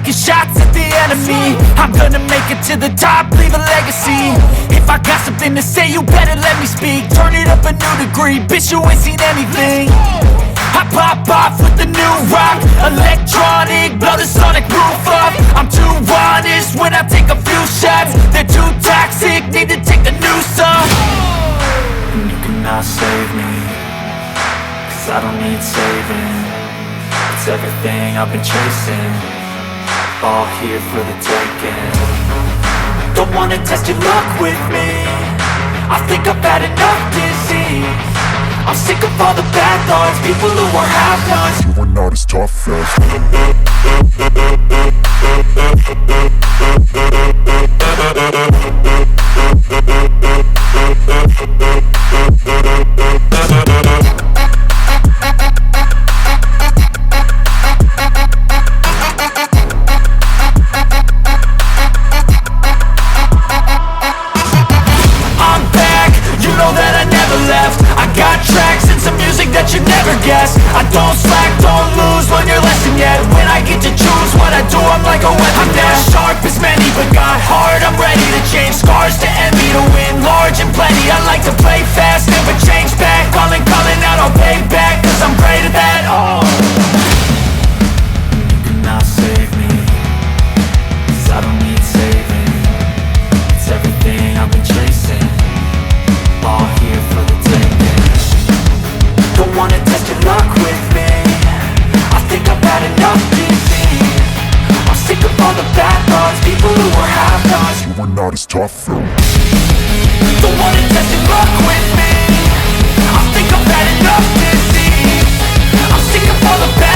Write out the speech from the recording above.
taking shots at the enemy. I'm gonna make it to the top, leave a legacy. If I got something to say, you better let me speak. Turn it up a new degree, bitch, you ain't seen anything. I pop off with the new rock, electronic, blow the sonic roof up. I'm too honest when I take a few shots. They're too toxic, need to take the noose off. And you cannot save me, cause I don't need saving. It's everything I've been chasing, all here for the taking. Don't wanna test your luck with me, I think I've had enough disease. I'm sick of all the bad thoughts, people who are half-nots. You are not as tough as I don't slack, don't lose, learn your lesson yet. When I get to choose what I do, I'm like a weapon. I'm not sharp as many, but got hard. I'm ready to change scars to envy, to win large and plenty. I like to play fast, never change back. Calling out, I'll pay back, cause I'm great at that. Oh, you cannot save me, cause I don't need saving. It's everything I've been chasing, all here for the taking. Don't wanna test your luck with me, I think I've had enough disease. I'm sick of all the bad thoughts, people who are half-nots. You are not as tough though. Don't wanna test your luck with me, I think I've had enough disease. I'm sick of all the bad